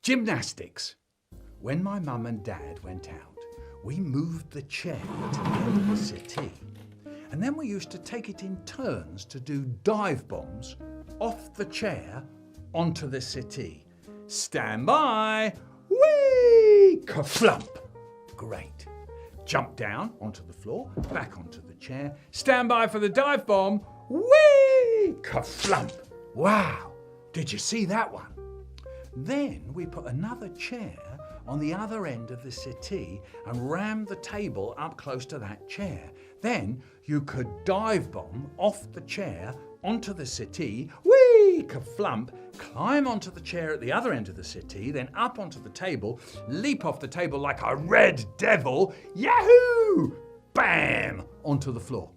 Gymnastics. When my mum and dad went out, we moved the chair to the end of the settee. And then we used to take it in turns to do dive bombs off the chair onto the settee. Stand by. Whee! Ka-flump. Great. Jump down onto the floor, back onto the chair. Stand by for the dive bomb. Whee! Ka-flump. Wow. Did you see that one? Then we put another chair on the other end of the settee and rammed the table up close to that chair. Then you could dive bomb off the chair onto the settee, whee, ka-flump, climb onto the chair at the other end of the settee, then up onto the table, leap off the table like a red devil, yahoo, bam, onto the floor.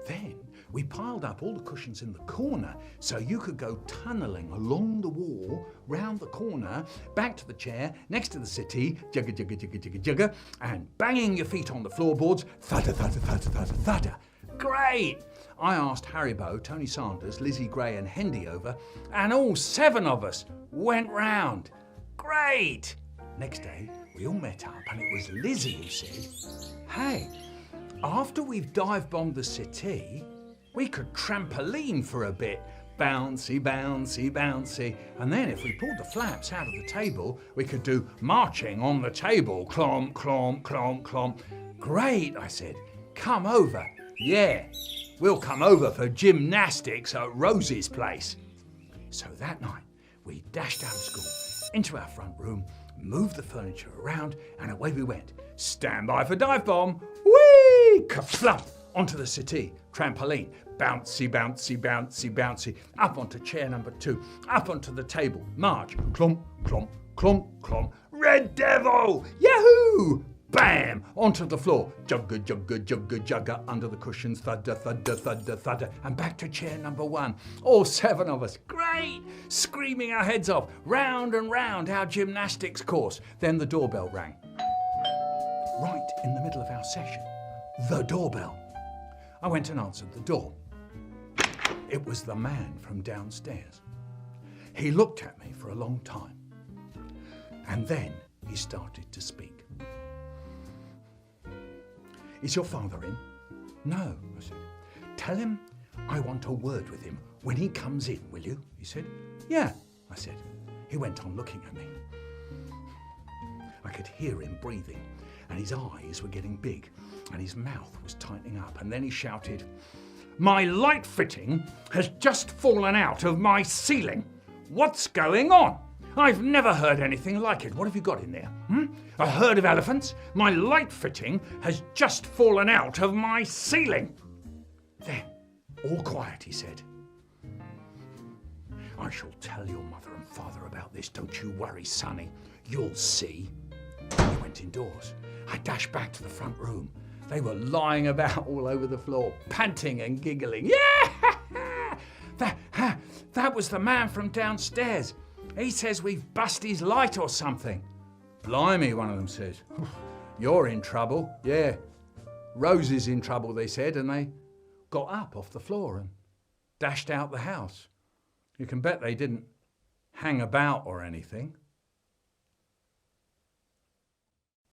Then we piled up all the cushions in the corner so you could go tunnelling along the wall, round the corner, back to the chair, next to the settee, jugga, jugga, jugga, jugga, jugga, and banging your feet on the floorboards, thudda, thudda, thudda, thudda, thudda. Great! I asked Haribo, Tony Sanders, Lizzie Gray and Hendy over, and all 7 of us went round. Great! Next day, we all met up and it was Lizzie who said, hey, after we've dive bombed the settee, we could trampoline for a bit. Bouncy, bouncy, bouncy. And then if we pulled the flaps out of the table, we could do marching on the table. Clomp, clomp, clomp, clomp. Great, I said. Come over. Yeah, we'll come over for gymnastics at Rose's place. So that night, we dashed out of school, into our front room, moved the furniture around, and away we went. Stand by for dive bomb. Whee! Ka-flump! Onto the settee, trampoline, bouncy, bouncy, bouncy, bouncy, up onto chair number 2, up onto the table, march, clomp, clomp, clomp, clomp, red devil, yahoo! Bam! Onto the floor, jugga, jugga, jugga, jugga, under the cushions, thudda, thudda, thudda, thudda, and back to chair number 1. All 7 of us, great! Screaming our heads off, round and round our gymnastics course. Then the doorbell rang. Right in the middle of our session, the doorbell. I went and answered the door. It was the man from downstairs. He looked at me for a long time, and then he started to speak. Is your father in? No, I said. Tell him I want a word with him when he comes in, will you? He said. Yeah, I said. He went on looking at me. I could hear him breathing, and his eyes were getting big, and his mouth was tightening up, and then he shouted, my light fitting has just fallen out of my ceiling. What's going on? I've never heard anything like it. What have you got in there? A herd of elephants? My light fitting has just fallen out of my ceiling. Then, all quiet, he said, I shall tell your mother and father about this. Don't you worry, sonny. You'll see. He went indoors. I dashed back to the front room. They were lying about all over the floor, panting and giggling. Yeah! That was the man from downstairs. He says we've bust his light or something. Blimey, one of them says. You're in trouble. Yeah. Rose is in trouble, they said, and they got up off the floor and dashed out the house. You can bet they didn't hang about or anything.